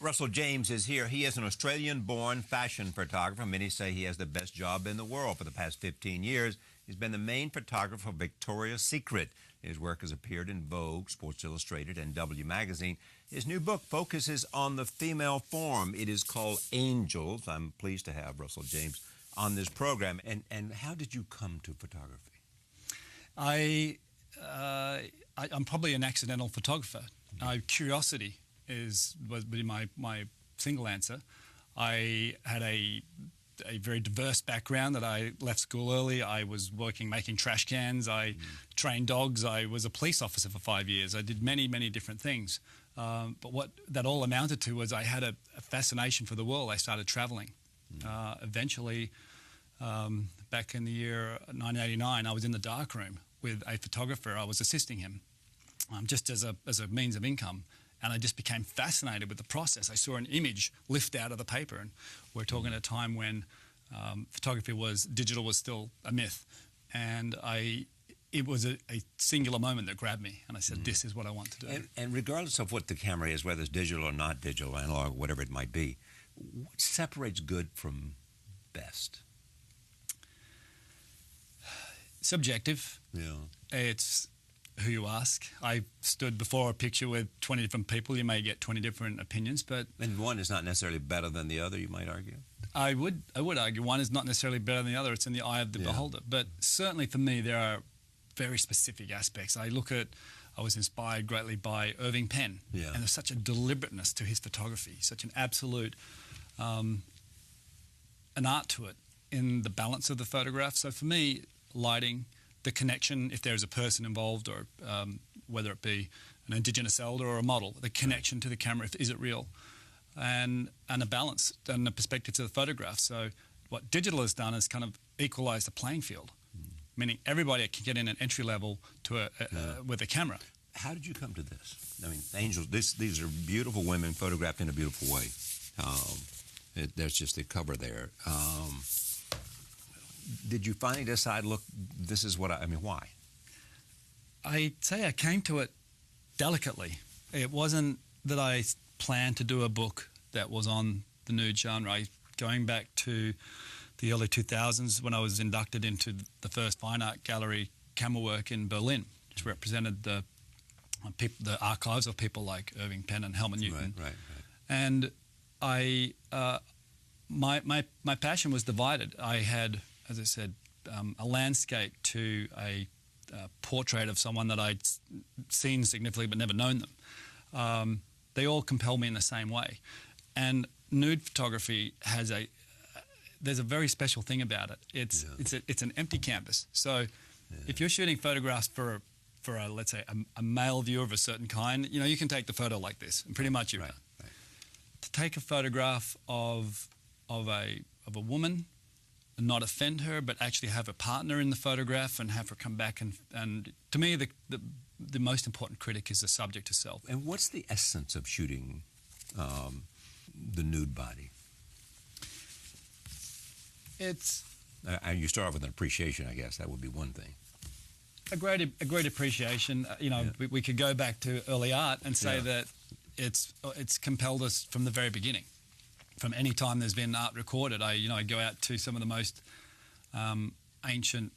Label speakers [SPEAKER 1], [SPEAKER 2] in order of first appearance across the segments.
[SPEAKER 1] Russell James is here. He is an Australian-born fashion photographer. Many say he has the best job in the world. For the past 15 years, he's been the main photographer for Victoria's Secret. His work has appeared in Vogue, Sports Illustrated, and W Magazine. His new book focuses on the female form. It is called Angels. I'm pleased to have Russell James on this program. And how did you come to photography?
[SPEAKER 2] I'm probably an accidental photographer. Curiosity would be my single answer. I had a very diverse background that I left school early. I was making trash cans. I trained dogs. I was a police officer for 5 years. I did many, many different things. But what that all amounted to was I had a fascination for the world. I started traveling. Eventually, back in the year 1989, I was in the darkroom with a photographer. I was assisting him just as a means of income. And I just became fascinated with the process. I saw an image lift out of the paper, and we're talking at a time when digital was still a myth. And it was a singular moment that grabbed me, and I said, this is what I want to do.
[SPEAKER 1] And regardless of what the camera is, whether it's digital or not digital, analog, whatever it might be, what separates good from best?
[SPEAKER 2] Subjective.
[SPEAKER 1] Yeah.
[SPEAKER 2] It's who you ask. I stood before a picture with 20 different people. You may get 20 different opinions, but...
[SPEAKER 1] And one is not necessarily better than the other, you might argue?
[SPEAKER 2] I would argue one is not necessarily better than the other. It's in the eye of the beholder. But certainly for me, there are very specific aspects. I was inspired greatly by Irving Penn.
[SPEAKER 1] Yeah.
[SPEAKER 2] And there's such a deliberateness to his photography, such an absolute... an art to it in the balance of the photograph. So for me, lighting... the connection, if there's a person involved, or whether it be an Indigenous elder or a model, the connection to the camera, is it real? And a balance and a perspective to the photograph. So what digital has done is kind of equalise the playing field, meaning everybody can get in at entry level to with a camera.
[SPEAKER 1] How did you come to this? I mean, Angels, these are beautiful women photographed in a beautiful way. There's just the cover there. Did you finally decide, look, this is what why?
[SPEAKER 2] I'd say I came to it delicately. It wasn't that I planned to do a book that was on the nude genre. Going back to the early 2000s when I was inducted into the first fine art gallery camera work in Berlin, which represented the archives of people like Irving Penn and Helmut Newton.
[SPEAKER 1] Right.
[SPEAKER 2] And my passion was divided. I had, as I said, a landscape to a portrait of someone that I'd seen significantly but never known them. They all compel me in the same way. And nude photography there's a very special thing about it. It's an empty canvas. So if you're shooting photographs for let's say a male viewer of a certain kind, you can take the photo like this, and pretty much you're done. Right. To take a photograph of a woman, and not offend her, but actually have a partner in the photograph and have her come back and to me the most important critic is the subject itself.
[SPEAKER 1] And what's the essence of shooting the nude body? You start off with an appreciation, I guess. That would be one thing.
[SPEAKER 2] A great appreciation. We could go back to early art and say that it's compelled us from the very beginning. From any time there's been art recorded, I go out to some of the most ancient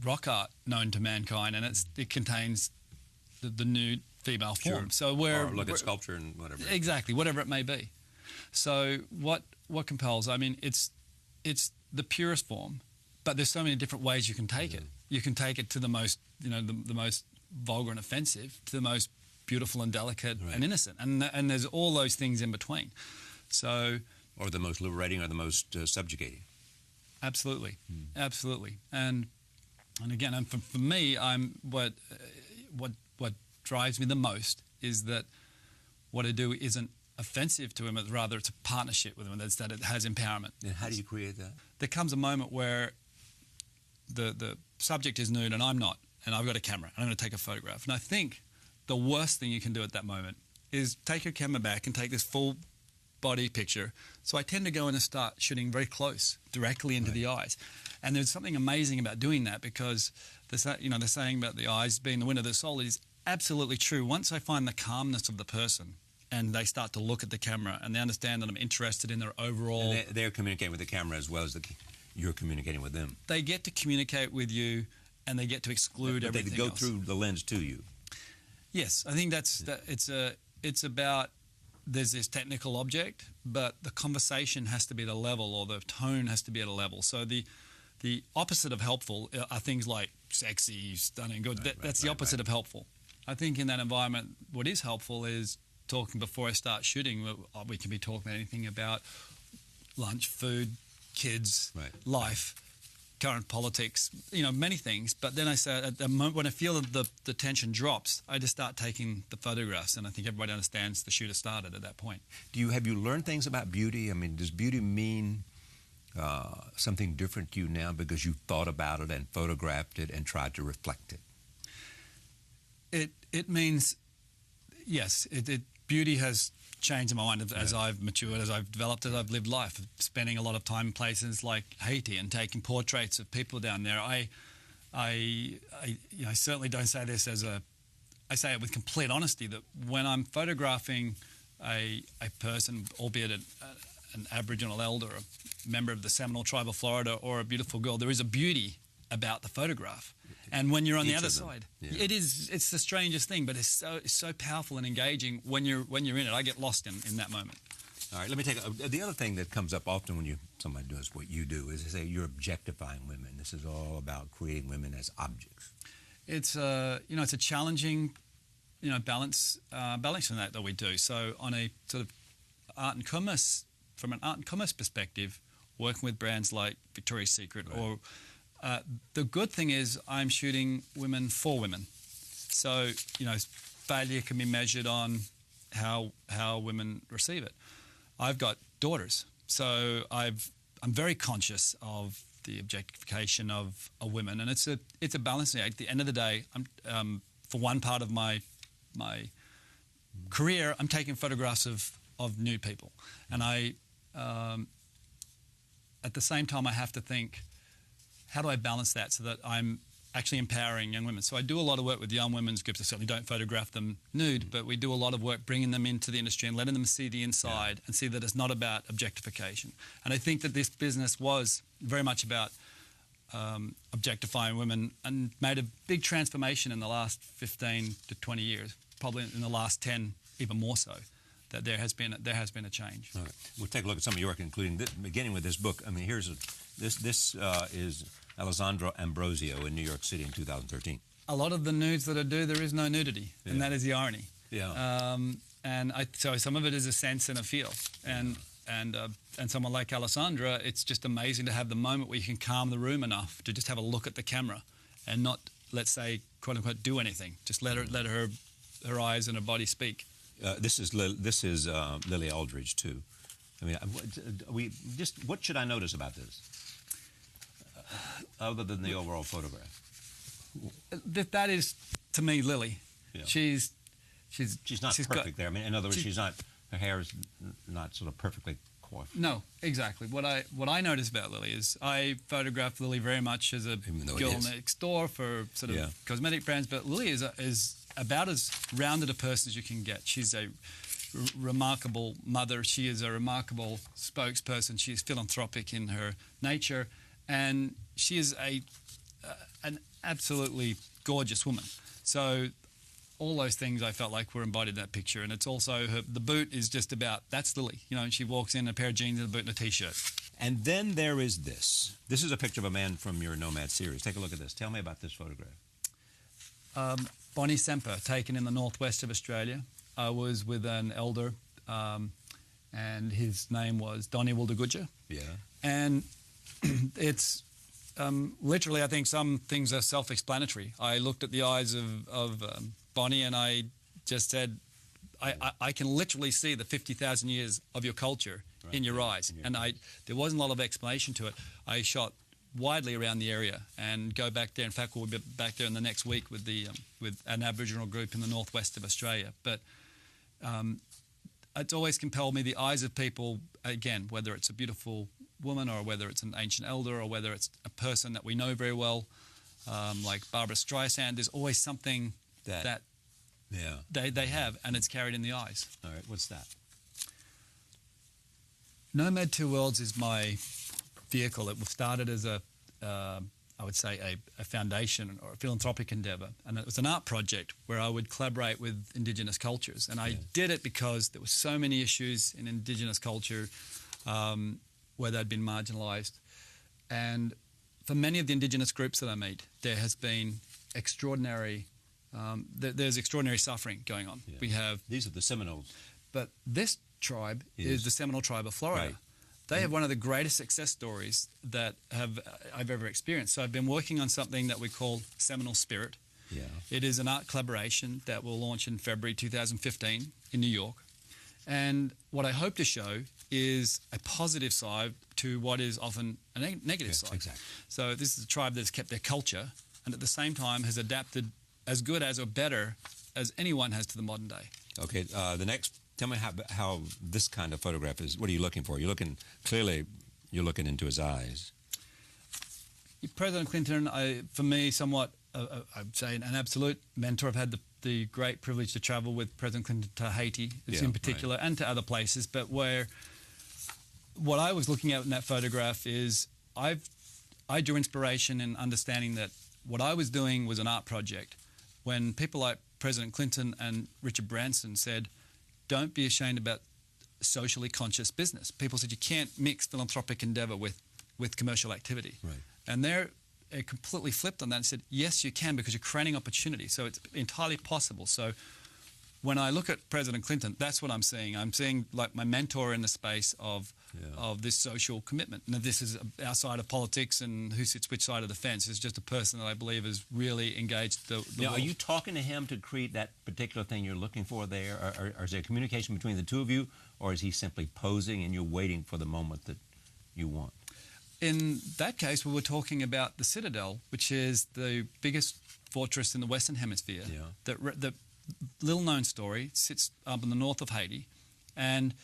[SPEAKER 2] rock art known to mankind, and it contains the nude female form.
[SPEAKER 1] Sure.
[SPEAKER 2] So
[SPEAKER 1] or look at sculpture and whatever.
[SPEAKER 2] Exactly, whatever it may be. So what compels? It's the purest form, but there's so many different ways you can take it. You can take it to the most the most vulgar and offensive, to the most beautiful and delicate and innocent, and there's all those things in between. So.
[SPEAKER 1] Or the most liberating, or the most subjugating.
[SPEAKER 2] Absolutely, absolutely. And again, for me, what drives me the most is that what I do isn't offensive to women, rather it's a partnership with women. That it has empowerment.
[SPEAKER 1] And how do you create that?
[SPEAKER 2] There comes a moment where the subject is nude and I'm not, and I've got a camera and I'm going to take a photograph. And I think the worst thing you can do at that moment is take your camera back and take this full body picture. So I tend to go in and start shooting very close, directly into the eyes. And there's something amazing about doing that, because the saying about the eyes being the window of the soul is absolutely true. Once I find the calmness of the person and they start to look at the camera and they understand that I'm interested in their overall.
[SPEAKER 1] And they're communicating with the camera as well as you're communicating with them.
[SPEAKER 2] They get to communicate with you, and they get to exclude
[SPEAKER 1] But
[SPEAKER 2] everything
[SPEAKER 1] they go
[SPEAKER 2] else.
[SPEAKER 1] through the lens to you.
[SPEAKER 2] Yes, I think it's about there's this technical object, but the conversation has to be at a level, or the tone has to be at a level. So the opposite of helpful are things like sexy, stunning, good. That's the opposite of helpful. I think in that environment, what is helpful is talking before I start shooting. We can be talking anything about lunch, food, kids, life, current politics, many things. But then I say, at the moment when I feel that the tension drops, I just start taking the photographs, and I think everybody understands the shoot has started at that point.
[SPEAKER 1] Have you learned things about beauty? I mean, does beauty mean something different to you now because you've thought about it and photographed it and tried to reflect it?
[SPEAKER 2] It means, yes, beauty has changed in my mind as I've matured, as I've developed, as I've lived life, spending a lot of time in places like Haiti and taking portraits of people down there. I certainly don't say this I say it with complete honesty, that when I'm photographing a person, albeit an Aboriginal elder, a member of the Seminole tribe of Florida, or a beautiful girl, there is a beauty about the photograph. And when you're on the other side, it's the strangest thing, but it's so powerful and engaging when you're in it. I get lost in that moment.
[SPEAKER 1] All right, let me take the other thing that comes up often when somebody does what you do is they say you're objectifying women. This is all about creating women as objects.
[SPEAKER 2] It's it's a challenging balancing that we do. So on a sort of from an art and commerce perspective, working with brands like Victoria's Secret or the good thing is I'm shooting women for women. So, failure can be measured on how women receive it. I've got daughters, so I'm very conscious of the objectification of a woman, and it's a balancing act. At the end of the day, for one part of my career, I'm taking photographs of nude people, and at the same time I have to think, how do I balance that so that I'm actually empowering young women? So I do a lot of work with young women's groups. I certainly don't photograph them nude, but we do a lot of work bringing them into the industry and letting them see the inside and see that it's not about objectification. And I think that this business was very much about objectifying women, and made a big transformation in the last 15 to 20 years, probably in the last 10 even more so, that there has been a change.
[SPEAKER 1] All right. We'll take a look at some of your work, including beginning with this book. I mean, this is Alessandro Ambrosio in New York City in 2013.
[SPEAKER 2] A lot of the nudes that I do, there is no nudity, and that is the irony.
[SPEAKER 1] Yeah.
[SPEAKER 2] So some of it is a sense and a feel, and someone like Alessandra, it's just amazing to have the moment where you can calm the room enough to just have a look at the camera, and not, let's say, quote unquote, do anything. Just let her eyes and her body speak.
[SPEAKER 1] This is Lily Aldridge too. I mean, what should I notice about this, other than the overall photograph?
[SPEAKER 2] That is, to me, Lily.
[SPEAKER 1] Yeah.
[SPEAKER 2] She's
[SPEAKER 1] not perfect there. I mean, in other words, her hair is not sort of perfectly coiffed.
[SPEAKER 2] No, exactly. What I notice about Lily is I photographed Lily very much as a girl next door for sort of cosmetic brands, but Lily is about as rounded a person as you can get. She's a remarkable mother. She is a remarkable spokesperson. She is philanthropic in her nature, and she is an absolutely gorgeous woman. So all those things I felt like were embodied in that picture. And it's also the boot is just about, that's Lily. And she walks in a pair of jeans and a boot and a T-shirt.
[SPEAKER 1] And then there is this. This is a picture of a man from your Nomad series. Take a look at this. Tell me about this photograph.
[SPEAKER 2] Bonnie Semper, taken in the northwest of Australia. I was with an elder, and his name was Donnie Wildagudja.
[SPEAKER 1] Yeah.
[SPEAKER 2] And it's literally, I think some things are self-explanatory. I looked at the eyes of Bonnie, and I just said, I can literally see the 50,000 years of your culture in your eyes. And there wasn't a lot of explanation to it. I shot widely around the area and go back there. In fact, we'll be back there in the next week with an Aboriginal group in the northwest of Australia. But it's always compelled me, the eyes of people, again, whether it's a beautiful woman or whether it's an ancient elder or whether it's a person that we know very well, like Barbara Streisand, there's always something that
[SPEAKER 1] Yeah.
[SPEAKER 2] They have, and it's carried in the eyes.
[SPEAKER 1] All right. What's that?
[SPEAKER 2] Nomad Two Worlds is my vehicle. It started as I would say, a foundation or a philanthropic endeavour. And it was an art project where I would collaborate with Indigenous cultures. And I did it because there were so many issues in Indigenous culture where they'd been marginalised. And for many of the Indigenous groups that I meet, there has been extraordinary, there's extraordinary suffering going on.
[SPEAKER 1] Yeah. These are the Seminoles.
[SPEAKER 2] But this tribe is the Seminole tribe of Florida.
[SPEAKER 1] Right.
[SPEAKER 2] They have one of the greatest success stories that I've ever experienced. So I've been working on something that we call Seminole Spirit.
[SPEAKER 1] Yeah.
[SPEAKER 2] It is an art collaboration that will launch in February 2015 in New York. And what I hope to show is a positive side to what is often a negative side.
[SPEAKER 1] Exactly.
[SPEAKER 2] So this is a tribe that's kept their culture and at the same time has adapted as good as or better as anyone has to the modern day.
[SPEAKER 1] Okay, the next, tell me how this kind of photograph is. What are you looking for? You're looking, clearly, you're looking into his eyes.
[SPEAKER 2] President Clinton, for me, somewhat, I'd say, an absolute mentor. I've had the great privilege to travel with President Clinton to Haiti, in particular, and to other places. But what I was looking at in that photograph is I drew inspiration in understanding that what I was doing was an art project. When people like President Clinton and Richard Branson said, don't be ashamed about socially conscious business. People said you can't mix philanthropic endeavour with commercial activity.
[SPEAKER 1] Right.
[SPEAKER 2] And they're completely flipped on that and said, yes, you can, because you're creating opportunity. So it's entirely possible. So when I look at President Clinton, that's what I'm seeing. I'm seeing like my mentor in the space of this social commitment. Now, this is outside of politics and who sits which side of the fence. It's just a person that I believe has really engaged the
[SPEAKER 1] now,
[SPEAKER 2] world.
[SPEAKER 1] are you talking to him to create that particular thing you're looking for there? Or is there communication between the two of you? Or is he simply posing and you're waiting for the moment that you want?
[SPEAKER 2] In that case, we were talking about the Citadel, which is the biggest fortress in the Western Hemisphere.
[SPEAKER 1] Yeah.
[SPEAKER 2] The little-known story sits up in the north of Haiti, and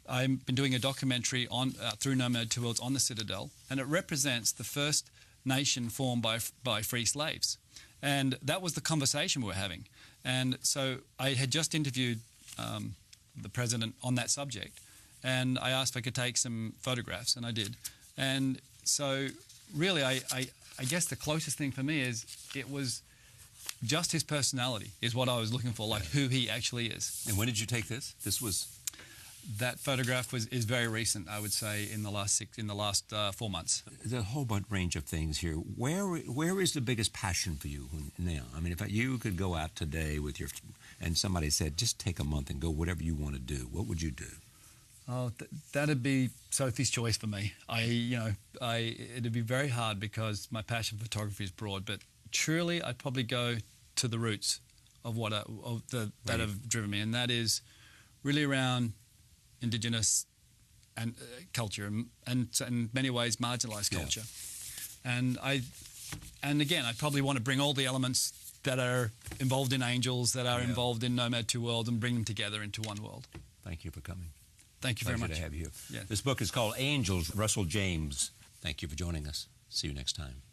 [SPEAKER 2] I've been doing a documentary on through Nomad Two Worlds on the Citadel, and it represents the first nation formed by free slaves. And that was the conversation we were having. And so I had just interviewed the president on that subject, and I asked if I could take some photographs, and I did. And so really, I guess the closest thing for me is it was just his personality is what I was looking for, like who he actually is.
[SPEAKER 1] And when did you take this?
[SPEAKER 2] That photograph is very recent, I would say, in the last 4 months.
[SPEAKER 1] There's a whole bunch range of things here. Where is the biggest passion for you now? I mean, if you could go out today and somebody said, just take a month and go whatever you want to do, what would you do?
[SPEAKER 2] Oh, that'd be Sophie's choice for me. It'd be very hard because my passion for photography is broad, but truly I'd probably go to the roots of that have driven me, and that is really around Indigenous and culture and in many ways marginalised culture. And again, I probably want to bring all the elements that are involved in Angels, that are involved in Nomad Two Worlds, and bring them together into one world.
[SPEAKER 1] Thank you for coming.
[SPEAKER 2] Thank you very much.
[SPEAKER 1] Pleasure to have you.
[SPEAKER 2] Yeah.
[SPEAKER 1] This book is called Angels, Russell James. Thank you for joining us. See you next time.